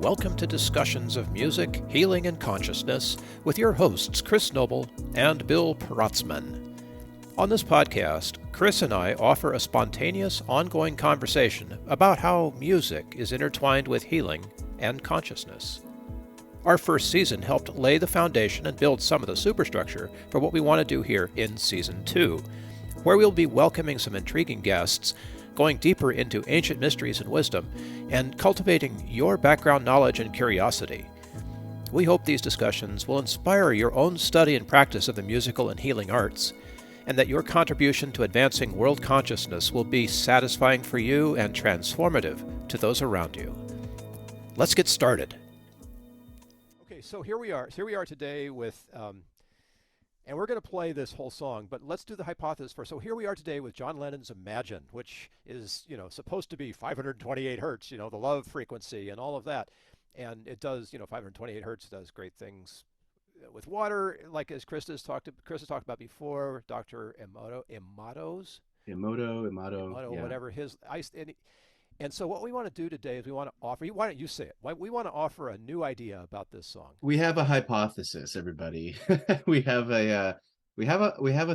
Welcome to Discussions of Music, Healing, and Consciousness with your hosts, Chris Noble and Bill Protzman. On this podcast, Chris and I offer a spontaneous, ongoing conversation about how music is intertwined with healing and consciousness. Our first season helped lay the foundation and build some of the superstructure for what we want to do here in Season 2, where we'll be welcoming some intriguing guests, going deeper into ancient mysteries and wisdom, and cultivating your background knowledge and curiosity. We hope these discussions will inspire your own study and practice of the musical and healing arts, and that your contribution to advancing world consciousness will be satisfying for you and transformative to those around you. Let's get started. Okay, so here we are today with and we're going to play this whole song, but let's do the hypothesis first. So here we are today with John Lennon's Imagine, which is, supposed to be 528 hertz, the love frequency and all of that. And it does, 528 hertz does great things with water, like as Chris has talked about before, Dr. Emoto, Yeah. whatever his ice. And so what we want to do today is we want to offer, why don't you say it? We want to offer a new idea about this song. We have a hypothesis, everybody. We have a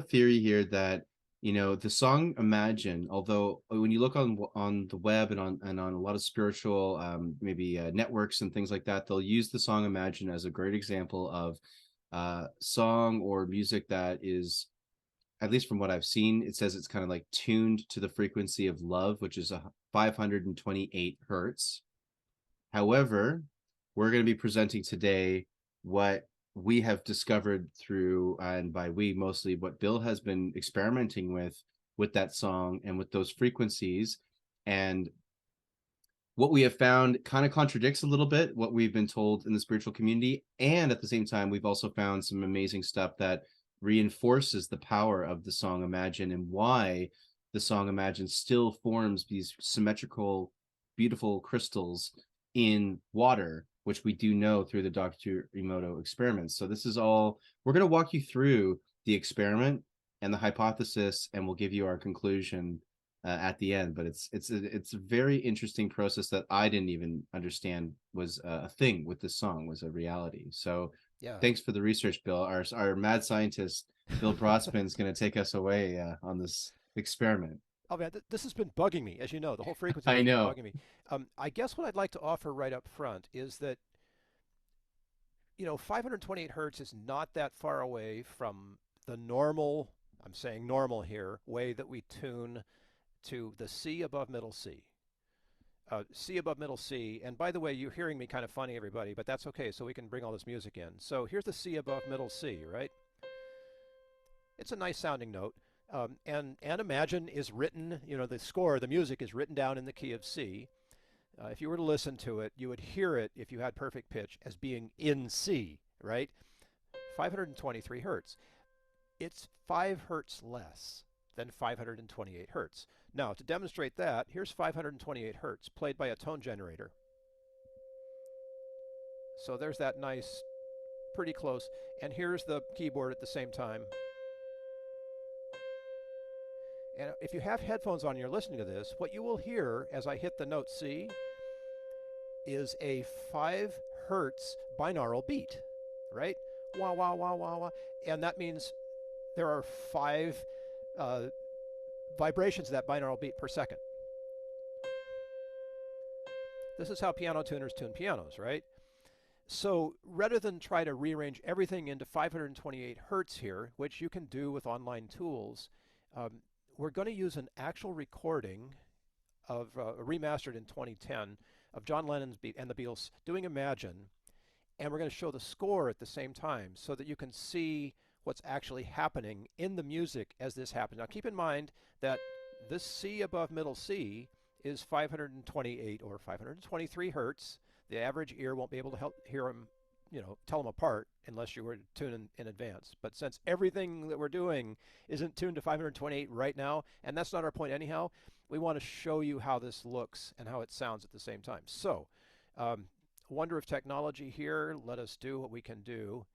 theory here that the song Imagine, although when you look on the web and on a lot of spiritual maybe networks and things like that, they'll use the song Imagine as a great example of song or music that is, at least from what I've seen, it says it's kind of like tuned to the frequency of love, which is a 528 hertz. However, we're going to be presenting today what we have discovered through, and by we mostly what Bill has been experimenting with that song and with those frequencies. And what we have found kind of contradicts a little bit what we've been told in the spiritual community. And at the same time, we've also found some amazing stuff that reinforces the power of the song Imagine and why the song Imagine still forms these symmetrical, beautiful crystals in water, which we do know through the Dr. Emoto experiments. So this is all, we're going to walk you through the experiment and the hypothesis, and we'll give you our conclusion at the end. But it's a very interesting process that I didn't even understand was a thing with this song, was a reality. So Yeah. Thanks for the research, Bill. Our mad scientist, Bill Protzman, is going to take us away on this experiment. Oh man, this has been bugging me, as you know. The whole frequency I has been know. bugging me. I guess what I'd like to offer right up front is that 528 hertz is not that far away from the normal, I'm saying normal here, way that we tune to the C above middle C. C above middle C. And by the way, you're hearing me kind of funny, everybody, but that's okay, so we can bring all this music in. So here's the C above middle C, right? It's a nice sounding note. And Imagine is written, the score, the music is written down in the key of C. If you were to listen to it, you would hear it, if you had perfect pitch, as being in C, right? 523 hertz. It's 5 hertz less than 528 hertz. Now, to demonstrate that, here's 528 hertz played by a tone generator. So there's that nice, pretty close. And here's the keyboard at the same time. And if you have headphones on and you're listening to this, what you will hear as I hit the note C is a 5 hertz binaural beat, right? Wah, wah, wah, wah, wah. And that means there are 5 vibrations of that binaural beat per second. This is how piano tuners tune pianos, right? So rather than try to rearrange everything into 528 hertz here, which you can do with online tools, we're going to use an actual recording of remastered in 2010 of John Lennon's and the Beatles doing Imagine, and we're going to show the score at the same time so that you can see what's actually happening in the music as this happens. Now keep in mind that this C above middle C is 528 or 523 hertz. The average ear won't be able to hear them, tell them apart unless you were to tune in advance. But since everything that we're doing isn't tuned to 528 right now, and that's not our point anyhow, we want to show you how this looks and how it sounds at the same time. So, wonder of technology here. Let us do what we can do.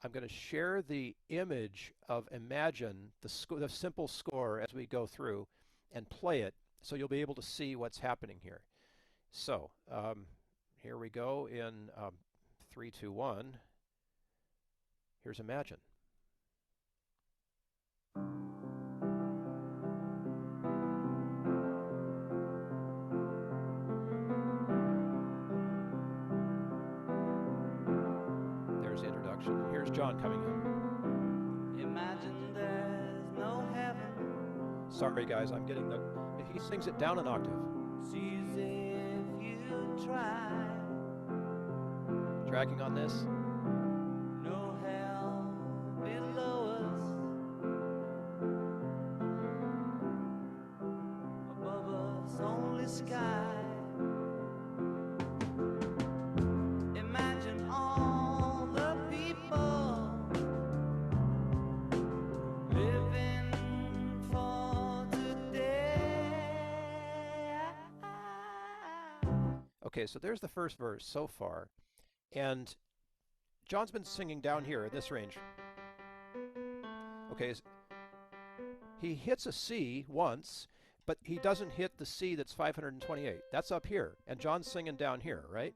I'm going to share the image of Imagine, the simple score as we go through, and play it so you'll be able to see what's happening here. So, Here we go in 3, 2, 1. Here's Imagine. There's the introduction. Here's John coming in. Imagine there's no heaven. Sorry guys, I'm getting the... He sings it down an octave. Sees if you try. Tracking on this. No hell below us. Above us only sky. Imagine all the people living for today. Okay, so there's the first verse so far. And John's been singing down here in this range. Okay, he hits a C once, but he doesn't hit the C that's 528. That's up here, and John's singing down here, right?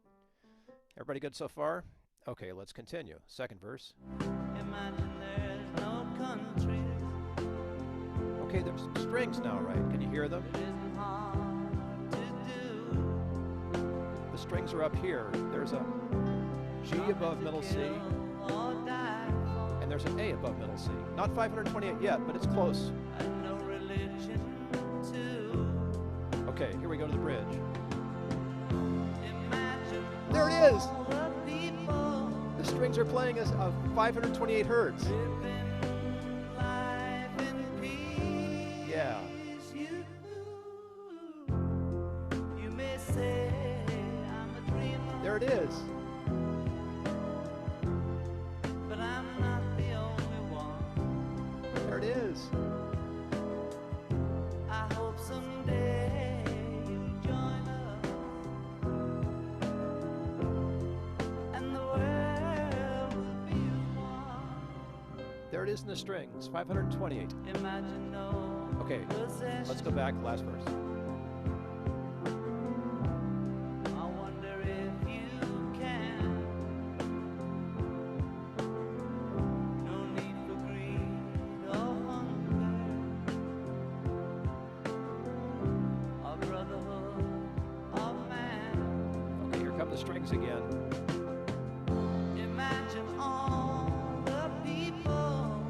Everybody good so far? Okay, let's continue. Second verse. Imagine there's no countries. Okay, there's some strings now, right? Can you hear them? It isn't hard to do. The strings are up here. There's a G above middle C, Or die for. and there's an A above middle C. Not 528 yet, but it's close. And no religion too. Okay, here we go to the bridge. Imagine There it is! all the people The strings are playing as 528 hertz. living life in peace. Yeah. You may say I'm a dreamer, There it is. but I'm not the only one. There it is. I hope someday you'll join us, and the world will be as one. There it is in the strings, 528. Imagine no Okay, possession. let's go back, last verse. I wonder if you can. No need for greed or hunger, or brotherhood of man. Okay, here come the strings again. Imagine all the people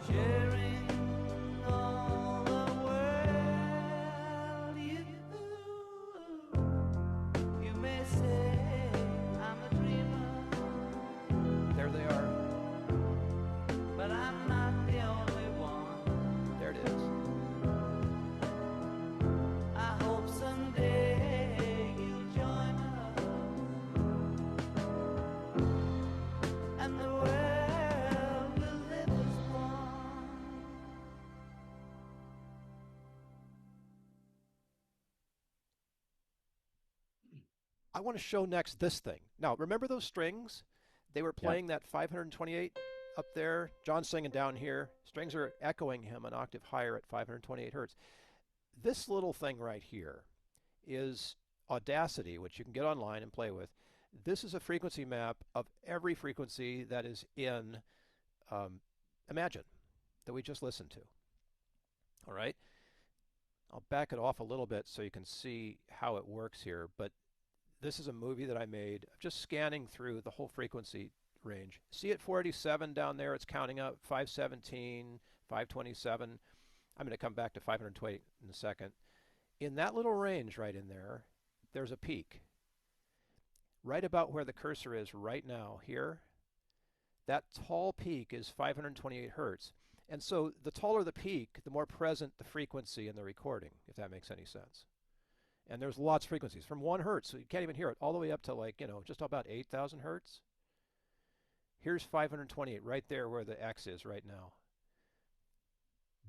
sharing all the world. You may say I'm a dreamer, There they are. but I'm not the only one. There it is. I hope someday you'll join us, and the world will live as one. I want to show next this thing. Now, remember those strings? They were playing that 528 up there. John's singing down here. Strings are echoing him an octave higher at 528 hertz. This little thing right here is Audacity, which you can get online and play with. This is a frequency map of every frequency that is in Imagine that we just listened to. All right. I'll back it off a little bit so you can see how it works here, but this is a movie that I made just scanning through the whole frequency range. See at 487 down there, it's counting up 517, 527. I'm going to come back to 520 in a second. In that little range right in there, there's a peak. Right about where the cursor is right now here, that tall peak is 528 hertz. And so the taller the peak, the more present the frequency in the recording, if that makes any sense. And there's lots of frequencies from 1 hertz, so you can't even hear it, all the way up to like, just about 8,000 hertz. Here's 528 right there where the X is right now.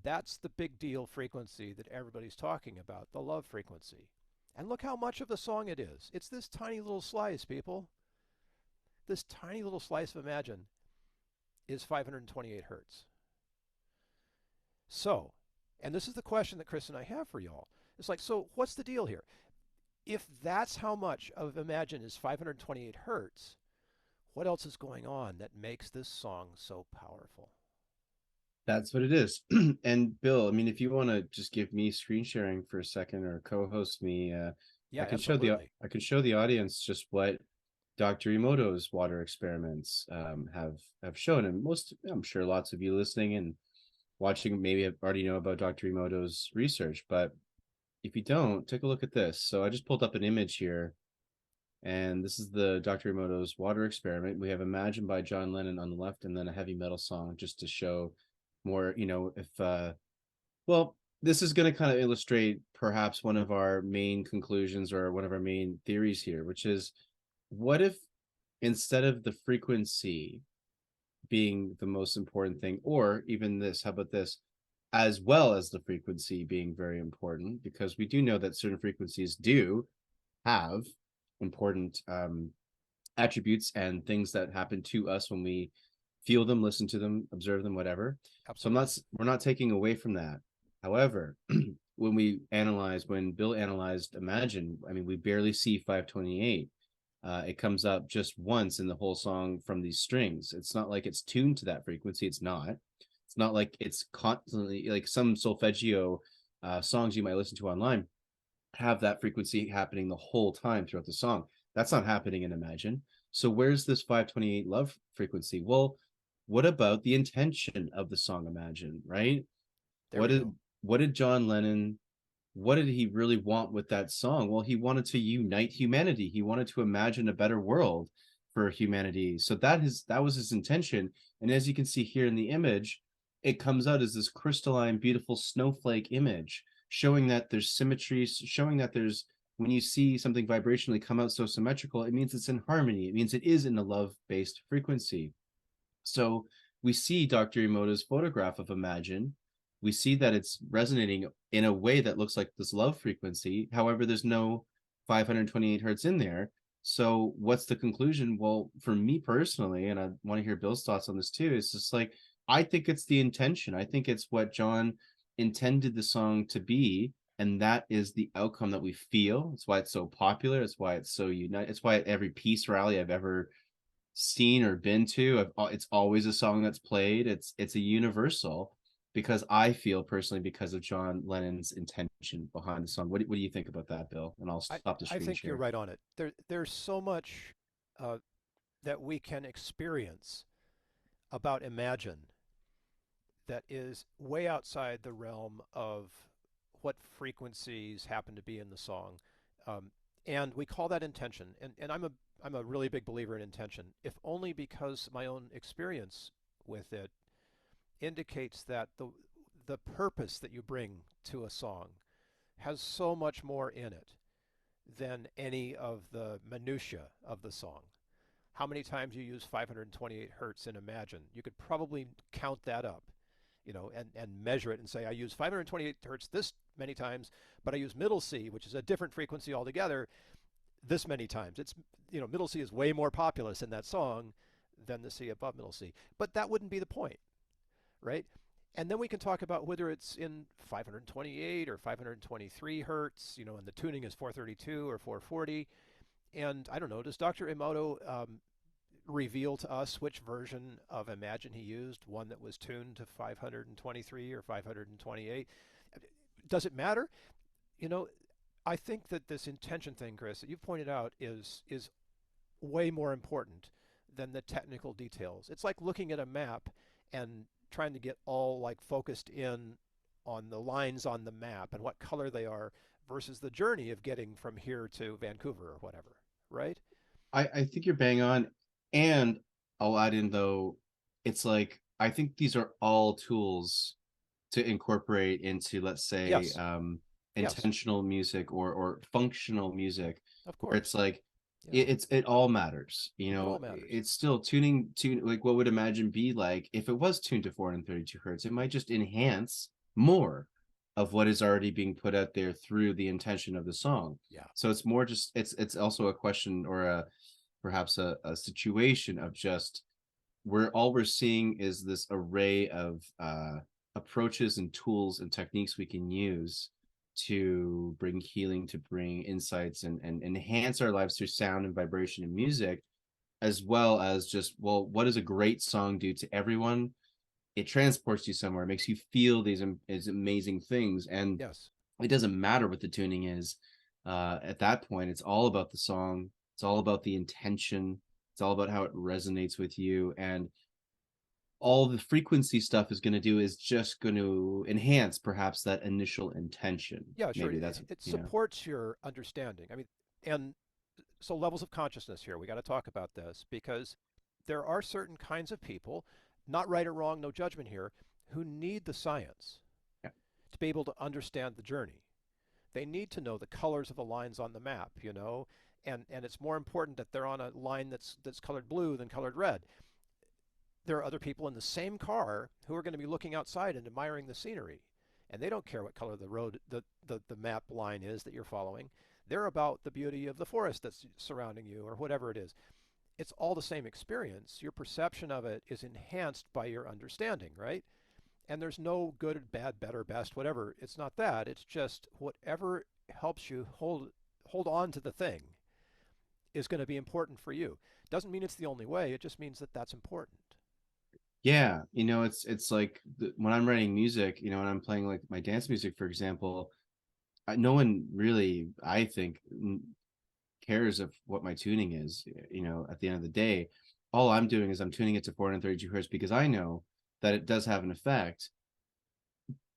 That's the big deal frequency that everybody's talking about, the love frequency. And look how much of the song it is. It's this tiny little slice, people. This tiny little slice of Imagine is 528 hertz. So, and this is the question that Chris and I have for y'all. It's like, so what's the deal here? if that's how much of Imagine is 528 hertz, what else is going on that makes this song so powerful? That's what it is. And Bill, I mean, if you want to just give me screen sharing for a second or co-host me, Yeah, absolutely. I can show the audience just what Dr. Emoto's water experiments have shown. And most, I'm sure lots of you listening and watching maybe have already know about Dr. Emoto's research, but if you don't, take a look at this. So I just pulled up an image here, and this is the Dr. Emoto's water experiment. We have Imagine by John Lennon on the left, and then a heavy metal song just to show more, if well, this is going to kind of illustrate perhaps one of our main conclusions or one of our main theories here, which is what if instead of the frequency being the most important thing, or even this, how about this, as well as the frequency being very important, because we do know that certain frequencies do have important attributes and things that happen to us when we feel them, listen to them, observe them, whatever. So Absolutely. we're not taking away from that. However, when Bill analyzed Imagine, I mean, we barely see 528. It comes up just once in the whole song from these strings. It's not like it's tuned to that frequency. It's not. It's not like it's constantly like some solfeggio songs you might listen to online have that frequency happening the whole time throughout the song. That's not happening in Imagine. So where's this 528 love frequency? Well, what about the intention of the song Imagine, right? There we go. What did John Lennon, what did he really want with that song? Well, he wanted to unite humanity. He wanted to imagine a better world for humanity. So that was his intention. And as you can see here in the image, it comes out as this crystalline, beautiful snowflake image, showing that there's symmetry, showing that there's when you see something vibrationally come out so symmetrical, it means it's in harmony. It means it is in a love-based frequency. So we see Dr. Emoto's photograph of Imagine. We see that it's resonating in a way that looks like this love frequency. However, there's no 528 hertz in there. So what's the conclusion? Well, for me personally, and I want to hear Bill's thoughts on this too, it's just like I think it's the intention. I think it's what John intended the song to be, and that is the outcome that we feel. It's why it's so popular. It's why it's so united. It's why at every peace rally I've ever seen or been to, it's always a song that's played. It's a universal because I feel personally because of John Lennon's intention behind the song. What do you think about that, Bill? And I'll I, stop the I screen think you're share. right on it. There's so much uh, that we can experience about Imagine that is way outside the realm of what frequencies happen to be in the song. Um, and we call that intention. And I'm a really big believer in intention, if only because my own experience with it indicates that the purpose that you bring to a song has so much more in it than any of the minutia of the song. How many times you use 528 hertz in Imagine? You could probably count that up, and measure it and say, I use 528 hertz this many times, but I use middle C, which is a different frequency altogether, this many times. Middle C is way more populous in that song than the C above middle C. But that wouldn't be the point, right? And then we can talk about whether it's in 528 or 523 hertz, and the tuning is 432 or 440. And I don't know, does Dr. Emoto reveal to us which version of Imagine he used, one that was tuned to 523 or 528? Does it matter? You know, I think that this intention thing, Chris, that you've pointed out is way more important than the technical details. It's like looking at a map and trying to get all like focused in on the lines on the map and what color they are versus the journey of getting from here to Vancouver or whatever, right? I think you're bang on. And I'll add in though, it's like I think these are all tools to incorporate into, let's say, Yes. Yes. intentional music or functional music, Of where it's course. like Yeah. it all matters. It all matters. It's still tune like what would Imagine be like if it was tuned to 432 hertz? It might just enhance more of what is already being put out there through the intention of the song. Yeah. So it's more just it's also a question or a perhaps a situation of just where all we're seeing is this array of approaches and tools and techniques we can use to bring healing, to bring insights, and enhance our lives through sound and vibration and music, as well as just, well, what does a great song do to everyone? It transports you somewhere, it makes you feel these amazing things, and Yes. it doesn't matter what the tuning is. At that point, it's all about the song, it's all about the intention, it's all about how it resonates with you, and all the frequency stuff is going to do is just going to enhance perhaps that initial intention. Yeah, sure. Maybe It, that's, it supports your understanding. I mean, and so levels of consciousness here. We got to talk about this because there are certain kinds of people, not right or wrong, no judgment here, who need the science yeah, to be able to understand the journey. They need to know the colors of the lines on the map, and it's more important that they're on a line that's colored blue than colored red. There are other people in the same car who are going to be looking outside and admiring the scenery, and they don't care what color the road the map line is that you're following. They're about the beauty of the forest that's surrounding you or whatever it is. It's all the same experience. Your perception of it is enhanced by your understanding, right? And there's no good, bad, better, best, whatever. It's not that. It's just whatever helps you hold on to the thing is going to be important for you. Doesn't mean it's the only way. It just means that that's important. yeah. It's like when I'm writing music, and I'm playing like my dance music, for example, no one really, I think, cares of what my tuning is. At the end of the day, all I'm doing is I'm tuning it to 432 hertz because I know that it does have an effect.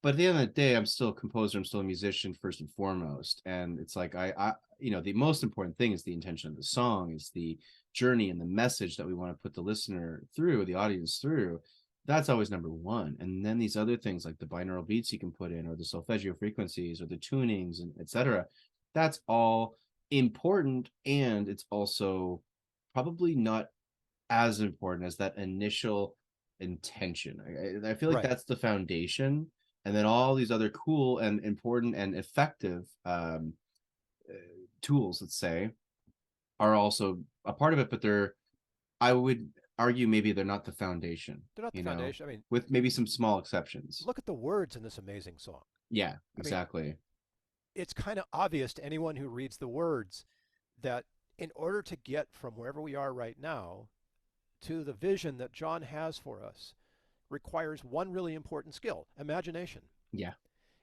But at the end of the day, I'm still a composer, I'm still a musician first and foremost. And it's like the most important thing is the intention of the song, is the journey and the message that we want to put the listener through, the audience through. That's always number one. And then these other things like the binaural beats you can put in, or the solfeggio frequencies, or the tunings, and etc. That's all important. And it's also probably not as important as that initial intention. I feel like Right. that's the foundation, and then all these other cool and important and effective uh, tools, let's say, are also a part of it, but I would argue maybe they're not the foundation, They're not the foundation. I mean, with maybe some small exceptions. look at the words in this amazing song. Yeah, I mean, exactly. it's kind of obvious to anyone who reads the words that in order to get from wherever we are right now to the vision that John has for us requires one really important skill, imagination. Yeah.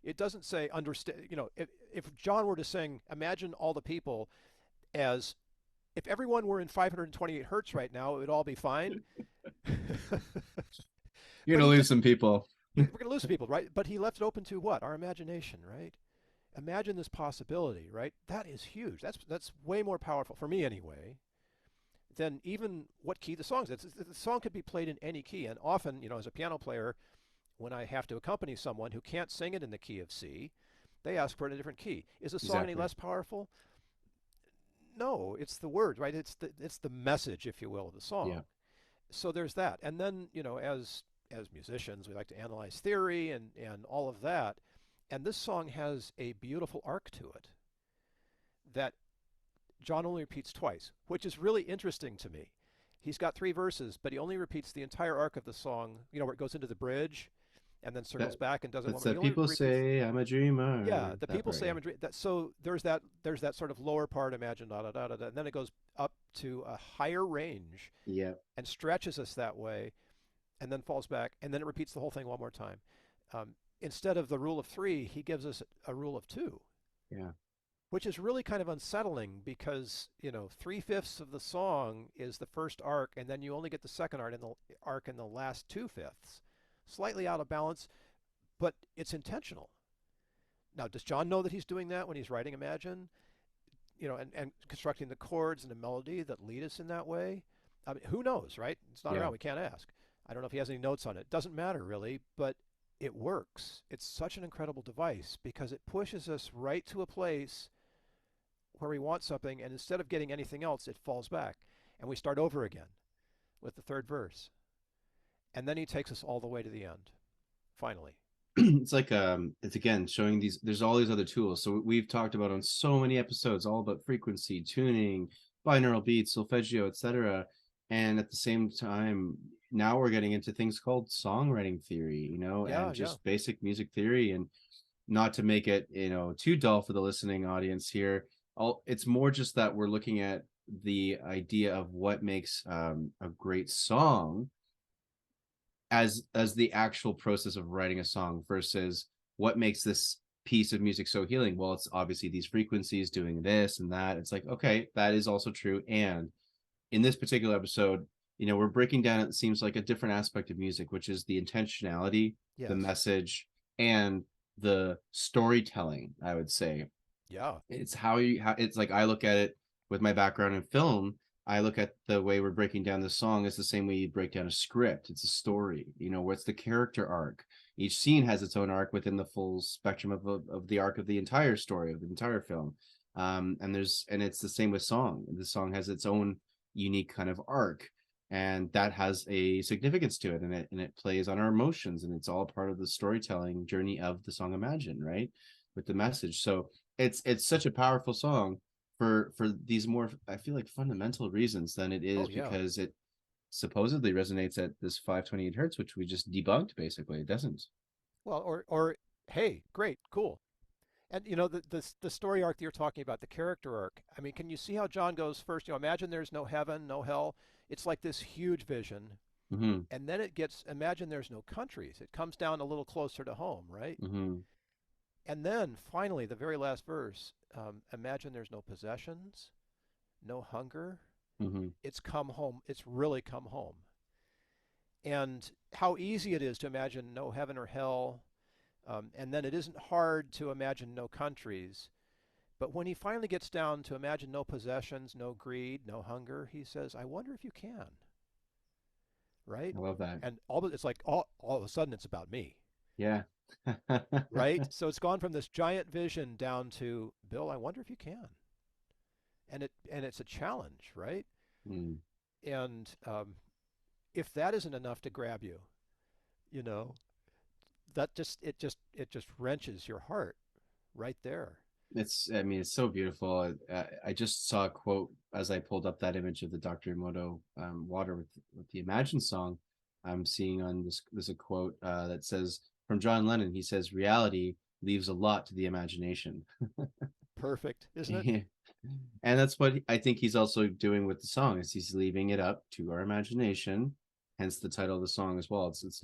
It doesn't say understand, if John were to sing, imagine all the people as if everyone were in 528 hertz right now, it would all be fine. You're But gonna he lose did, some people. we're going to lose people, right? But he left it open to what? Our imagination, right? Imagine this possibility, right? That is huge. That's way more powerful for me anyway than even what key the song's. The song could be played in any key, and often, as a piano player, when I have to accompany someone who can't sing it in the key of C, they ask for it in a different key. Is the song any Exactly. less powerful? No, it's the words, right? It's the message, if you will, of the Yeah. song. So there's that. And then, as musicians, we like to analyze theory and all of that. And this song has a beautiful arc to it that John only repeats twice, which is really interesting to me. He's got three verses, but he only repeats the entire arc of the song, where it goes into the bridge and then circles That back and does it one that's more. He that only people repeats. say I'm a Yeah, dreamer. the That people part, say yeah. I'm a dream. So there's that sort of lower part, imagine da da da da, da, and then it goes up to a higher range Yeah. and stretches us that way, and then falls back, and then it repeats the whole thing one more time. Instead of the rule of three, he gives us a rule of two, Yeah. which is really kind of unsettling because 3/5 of the song is the first arc, and then you only get the second arc in the last 2/5. Slightly out of balance, but it's intentional. Now, does John know that he's doing that when he's writing Imagine? And constructing the chords and the melody that lead us in that way? I mean, who knows, right? It's not Yeah. around. We can't ask. I don't know if he has any notes on it. Doesn't matter really, but it works. It's such an incredible device because it pushes us right to a place where we want something, and instead of getting anything else, it falls back, and we start over again with the third verse, and then he takes us all the way to the end. Finally. It's like it's again showing these, there's all these other tools, so we've talked about on so many episodes all about frequency tuning, binaural beats, solfeggio, etc. And at the same time, now we're getting into things called songwriting theory, Yeah, and yeah. just basic music theory. And not to make it, too dull for the listening audience here, it's more just that we're looking at the idea of what makes a great song as the actual process of writing a song versus what makes this piece of music so healing. Well, it's obviously these frequencies doing this and that. It's like, okay, that is also true. And in this particular episode, we're breaking down, it seems like, a different aspect of music, which is the intentionality, the Yes. message, and the storytelling, I would say. Yeah. It's it's like, I look at it with my background in film. I look at the way we're breaking down the song as the same way you break down a script. It's a story. What's the character arc? Each scene has its own arc within the full spectrum of the arc of the entire story of the entire film. And it's the same with song. The song has its own unique kind of arc, and that has a significance to it, and it plays on our emotions, and it's all part of the storytelling journey of the song Imagine, right? With the message. So it's such a powerful song for these more, I feel like, fundamental reasons than it Oh is yeah. because it supposedly resonates at this 528 hertz, which we just debunked. Basically, it doesn't. Well, or hey, great, cool. And the story arc that you're talking about, the character arc. I mean, can you see how John goes first? Imagine there's no heaven, no hell. It's like this huge vision, Mm-hmm. and then it gets imagine there's no countries. It comes down a little closer to home, right? Mm-hmm. And then finally, the very last verse, imagine there's no possessions, no hunger. Mm-hmm. It's come home. It's really come home. And how easy it is to imagine no heaven or hell. And then it isn't hard to imagine no countries. But when he finally gets down to imagine no possessions, no greed, no hunger, he says, I wonder if you can, right? I love that. And it's like all of a sudden it's about me, Yeah. right? So it's gone from this giant vision down to, Bill, I wonder if you can. And it's a challenge, right? Mm. And if that isn't enough to grab you, you know, it just wrenches your heart right there. I mean, it's so beautiful. I just saw a quote as I pulled up that image of the Dr. Emoto water with the Imagine song. I'm seeing on this, there's a quote that says from John Lennon. He says, "Reality leaves a lot to the imagination." Perfect, isn't it? And that's what I think he's also doing with the song, is he's leaving it up to our imagination. Hence the title of the song as well. It's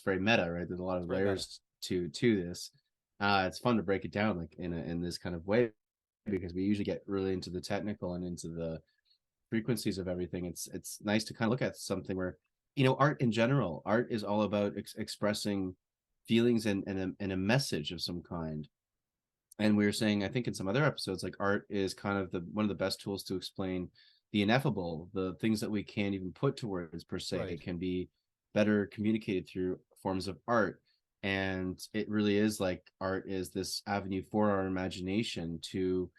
very meta, right? There's a lot It's of very meta. layers to this. It's fun to break it down like in this kind of way, because we usually get really into the technical and into the frequencies of everything. It's nice to kind of look at something where, art in general, art is all about expressing feelings and a message of some kind. And we were saying, I think in some other episodes, like, art is kind of the one of the best tools to explain the ineffable. The things that we can't even put to words per se Right. can be better communicated through forms of art. And it really is like art is this avenue for our imagination to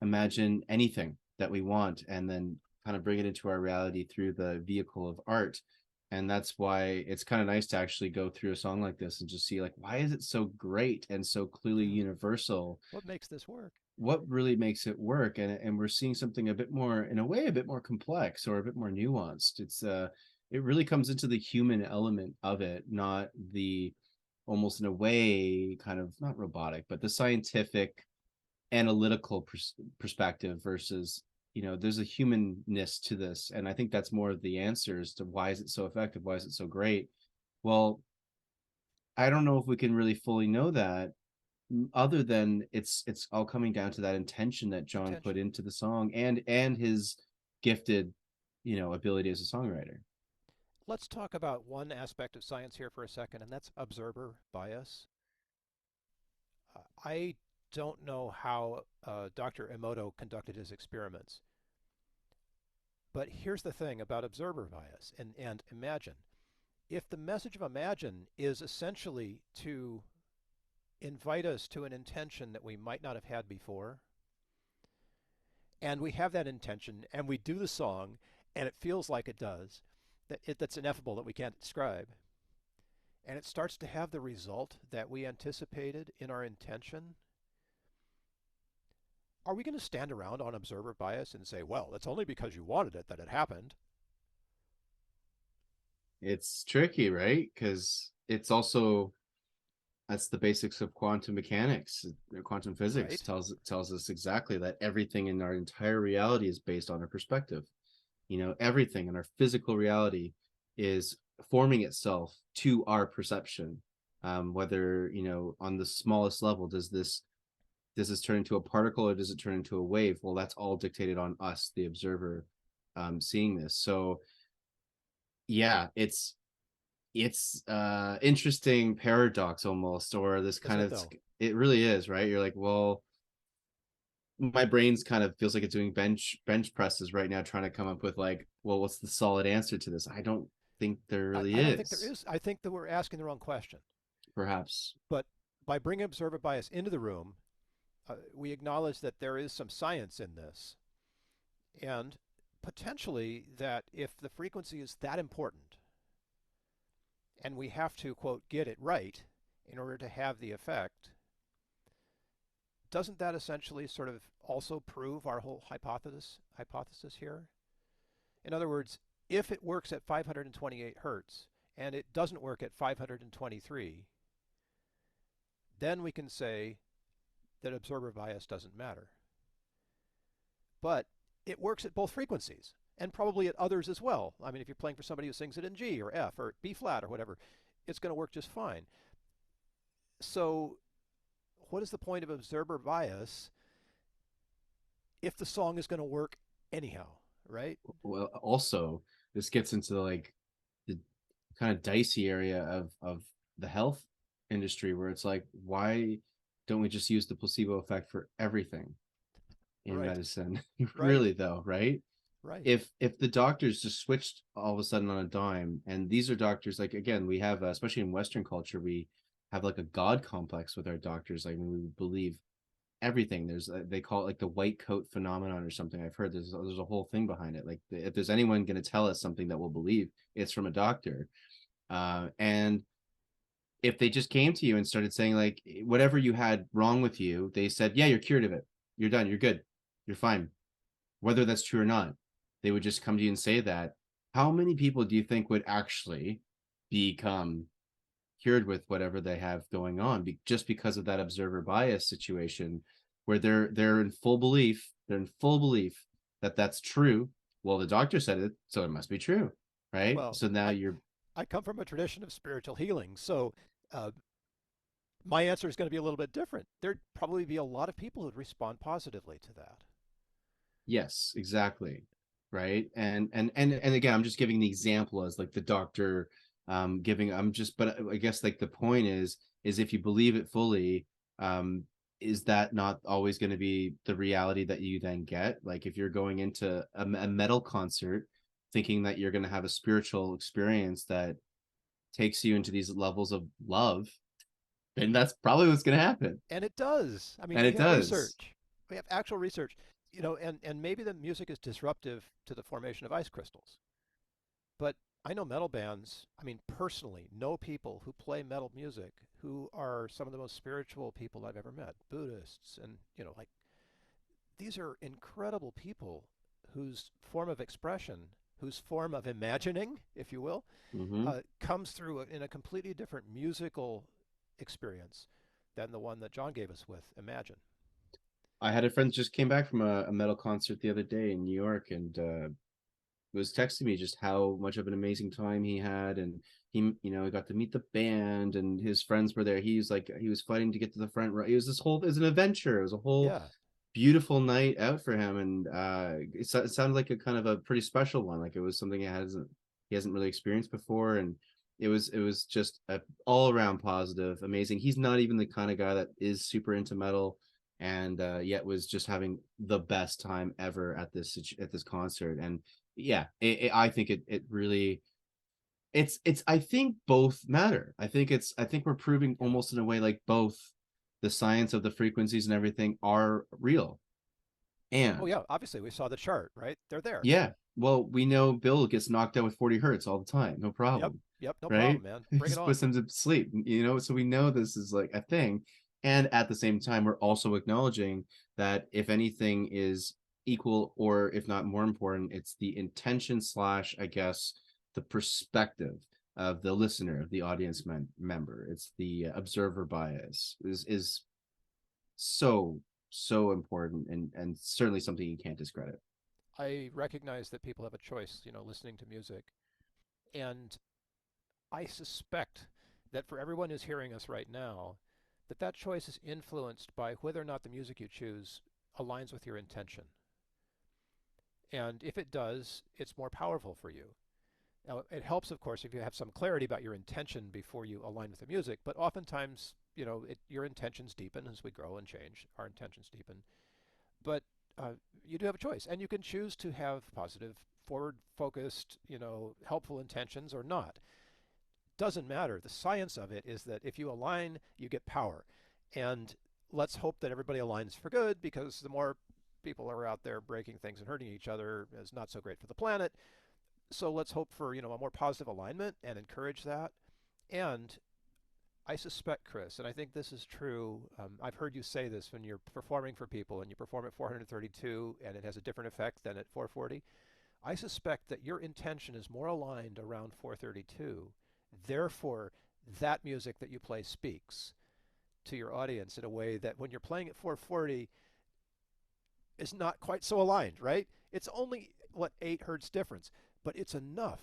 imagine anything that we want and then kind of bring it into our reality through the vehicle of art. And that's why it's kind of nice to actually go through a song like this and just see, like, why is it so great and so clearly Yeah. universal? What makes this work? What really makes it work? And we're seeing something a bit more, in a way, a bit more complex or a bit more nuanced. It really comes into the human element of it, not the, almost in a way, kind of not robotic, but the scientific analytical perspective versus, there's a humanness to this. And I think that's more of the answers to why is it so effective, why is it so great. Well, I don't know if we can really fully know that, other than it's all coming down to that intention that John put Intention. into the song, and his gifted, ability as a songwriter. Let's talk about one aspect of science here for a second, and that's observer bias. I don't know how Dr. Emoto conducted his experiments, but here's the thing about observer bias and imagine. If the message of imagine is essentially to invite us to an intention that we might not have had before, and we have that intention, and we do the song, and it feels like it does, that's ineffable that we can't describe, and it starts to have the result that we anticipated in our intention, are we going to stand around on observer bias and say, well, it's only because you wanted it that it happened? It's tricky, right? Because it's also, That's the basics of quantum mechanics. Quantum physics right? tells us exactly that everything in our entire reality is based on our perspective. Everything in our physical reality is forming itself to our perception. Whether, on the smallest level, does this turn into a particle or does it turn into a wave? Well, that's all dictated on us, the observer, seeing this. So yeah, it's interesting paradox almost, or this Isn't kind it of, though? it really is, right? You're like, well, my brain's kind of feels like it's doing bench presses right now, trying to come up with like, well, what's the solid answer to this? I don't think there really I don't think there is. is. I think that we're asking the wrong question. Perhaps. But by bringing observer bias into the room, we acknowledge that there is some science in this, and potentially that if the frequency is that important, and we have to, quote, get it right in order to have the effect, doesn't that essentially sort of also prove our whole hypothesis here? In other words, if it works at 528 hertz and it doesn't work at 523, then we can say that observer bias doesn't matter. But it works at both frequencies and probably at others as well. I mean, if you're playing for somebody who sings it in G or F or B flat or whatever, it's going to work just fine. So, what is the point of observer bias if the song is going to work anyhow, right? Well, also, this gets into like the kind of dicey area of the health industry, where it's like, why don't we just use the placebo effect for everything in Right, medicine? right, Really though, right? right. If the doctors just switched all of a sudden on a dime, and these are doctors, like, again, we have, especially in Western culture, we have like a god complex with our doctors. Like, we believe everything. There's they call it like the white coat phenomenon or something. I've heard there's a whole thing behind it. Like, if there's anyone going to tell us something that we'll believe, it's from a doctor. And if they just came to you and started saying like, whatever you had wrong with you, they said, yeah, you're cured of it, you're done, you're good, you're fine, whether that's true or not, they would just come to you and say that. How many people do you think would actually become cured with whatever they have going on, just because of that observer bias situation, where they're in full belief, that that's true? Well, the doctor said it, so it must be true, right? Well, So now I, you're, I come from a tradition of spiritual healing, so uh, my answer is going to be a little bit different. There'd probably be a lot of people who'd respond positively to that. yes, exactly. Right. And again, I'm just giving the example as like the doctor, giving, I'm just, but I guess like the point is if you believe it fully, um, is that not always going to be the reality that you then get? Like, if you're going into a metal concert thinking that you're going to have a spiritual experience that takes you into these levels of love, then that's probably what's going to happen. And it does. I mean, And we it have does. research. We have actual research. And maybe the music is disruptive to the formation of ice crystals. But I know metal bands, I mean, personally, know people who play metal music who are some of the most spiritual people I've ever met, Buddhists, and, like these are incredible people whose form of expression, whose form of imagining, if you will, Hmm. comes through in a completely different musical experience than the one that John gave us with Imagine. I had a friend just came back from a metal concert the other day in New York, and was texting me just how much of an amazing time he had. And he got to meet the band, and his friends were there. He was like, he was fighting to get to the front row. It was an adventure. It was a whole Yeah. beautiful night out for him. And it sounded like a kind of a pretty special one. Like, it was something he hasn't really experienced before. And it was just a all around positive, amazing. He's not even the kind of guy that is super into metal, and yet was just having the best time ever at this concert. And yeah, I think it really, it's I think both matter. I think we're proving Yeah. almost in a way like both the science of the frequencies and everything are real. Oh, And yeah. Obviously, we saw the chart, right? They're there. yeah, well, we know Bill gets knocked out with 40 hertz all the time, no Yep. problem, Yep. No right? problem, man. Bring it Just on. puts him to sleep, so we know this is like a thing. And at the same time, we're also acknowledging that if anything is equal, or if not more important, it's the intention slash, I guess, the perspective of the listener, of the audience member. It's the observer bias is so so important, and certainly something you can't discredit. I recognize that people have a choice, listening to music. And I suspect that for everyone who's hearing us right now, that that choice is influenced by whether or not the music you choose aligns with your intention. And if it does, it's more powerful for you. Now, it helps, of course, if you have some clarity about your intention before you align with the music, but oftentimes, your intentions deepen as we grow and change. Our intentions deepen. But you do have a choice, and you can choose to have positive, forward-focused, helpful intentions or not. Doesn't matter. The science of it is that if you align, you get power. And let's hope that everybody aligns for good, because the more people are out there breaking things and hurting each other is not so great for the planet. So let's hope for, a more positive alignment and encourage that. And I suspect, Chris, and I think this is true. I've heard you say this when you're performing for people and you perform at 432 and it has a different effect than at 440. I suspect that your intention is more aligned around 432. Therefore, that music that you play speaks to your audience in a way that when you're playing at 440 is not quite so aligned, right? It's only, what, 8 hertz difference, but it's enough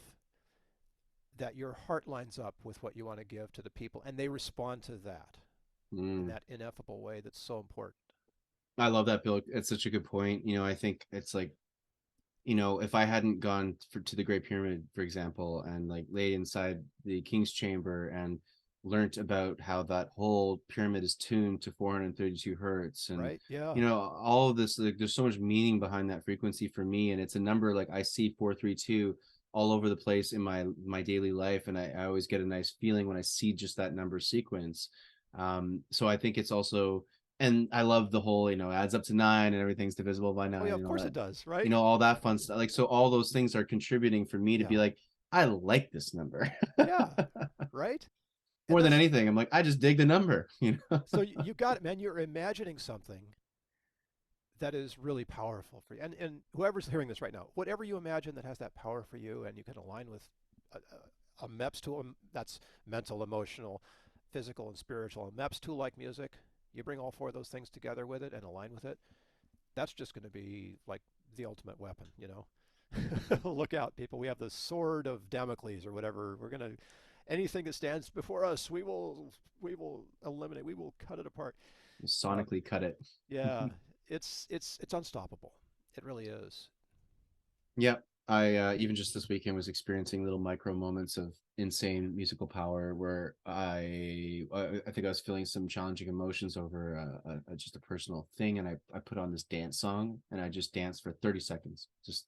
that your heart lines up with what you want to give to the people and they respond to that in Mm. that ineffable way that's so important. I love that, Bill. It's such a good point. I think it's like, if I hadn't gone to the Great Pyramid, for example, and like laid inside the King's Chamber and learned about how that whole pyramid is tuned to 432 hertz, and Right? Yeah. all of this, like, there's so much meaning behind that frequency for me, and it's a number, like, I see 432 all over the place in my daily life, and I always get a nice feeling when I see just that number sequence. So I think it's also, and I love the whole, adds up to 9 and everything's divisible by Oh, yeah, 9 of and all course that, it does, right? all that fun stuff. Like, so all those things are contributing for me to be Yeah. like, I like this number. Yeah. Right? And More than that's anything, I'm like, I just dig the number. so you got it, man. You're imagining something that is really powerful for you. And whoever's hearing this right now, whatever you imagine that has that power for you and you can align with a MEPS tool, that's mental, emotional, physical, and spiritual. A MEPS tool like music, you bring all 4 of those things together with it and align with it, that's just going to be like the ultimate weapon. Look out, people. We have the sword of Damocles or whatever. We're going to, anything that stands before us, we will eliminate, we will cut it apart. Um, Sonically cut it. yeah, it's unstoppable. It really is. Yep. I even just this weekend was experiencing little micro moments of insane musical power where I think I was feeling some challenging emotions over just a personal thing, and I put on this dance song and I just danced for 30 seconds. Just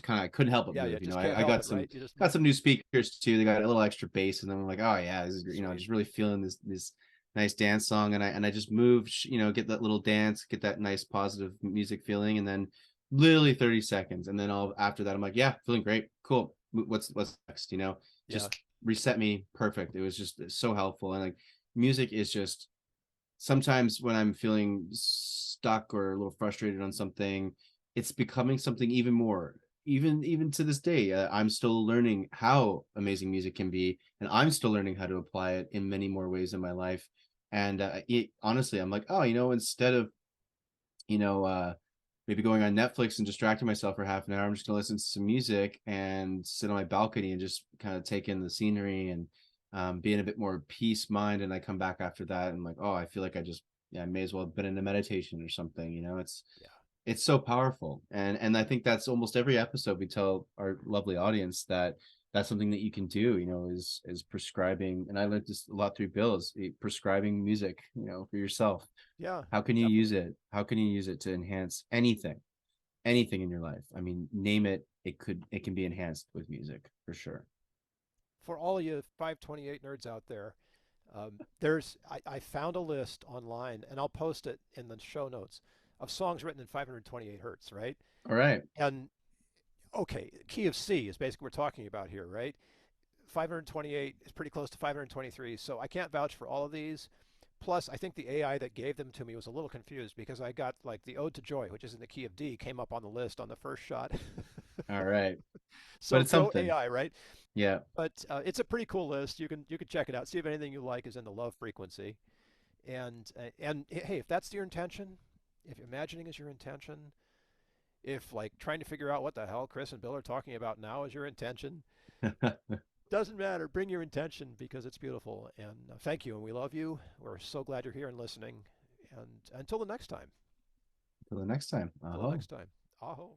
kind of, I couldn't help but Yeah, move. yeah, just can't I help got it, some right? You just got move. some new speakers too. They got a little extra bass, and then I'm like, oh yeah, this is great. Sweet. Just really feeling this nice dance song, and I just moved, get that little dance, get that nice positive music feeling, and then literally 30 seconds, and then all after that I'm like, yeah, feeling great, cool, what's next, Yeah, just reset me perfect. It was just so helpful. And like, music is just, sometimes when I'm feeling stuck or a little frustrated on something, it's becoming something even more. Even to this day, I'm still learning how amazing music can be, and I'm still learning how to apply it in many more ways in my life. And honestly, I'm like, oh, instead of you know uh maybe going on Netflix and distracting myself for half an hour, I'm just gonna listen to some music and sit on my balcony and just kind of take in the scenery, and be in a bit more peace mind. And I come back after that and like, oh, I feel like I may as well have been in a meditation or something. yeah, It's so powerful. And I think that's almost every episode we tell our lovely audience that that's something that you can do, is prescribing. And I learned this a lot through Bill's prescribing music, for yourself. yeah, How can you use definitely. it? How can you use it to enhance anything in your life? I mean, name it. It can be enhanced with music for sure. For all you 528 nerds out there, I found a list online, and I'll post it in the show notes of songs written in 528 hertz, right? All right. And okay, key of C is basically what we're talking about here, right? 528 is pretty close to 523, so I can't vouch for all of these. Plus, I think the AI that gave them to me was a little confused because I got like the Ode to Joy, which is in the key of D, came up on the list on the first shot. All right. But So it's go something. AI, right? Yeah. But it's a pretty cool list. You can check it out. See if anything you like is in the love frequency. And hey, if that's your intention, if imagining is your intention, if like trying to figure out what the hell Chris and Bill are talking about now is your intention, doesn't matter. Bring your intention because it's beautiful. And thank you, and we love you. We're so glad you're here and listening. And until the next time. Until the next time. Until the Aho. next time. Aho.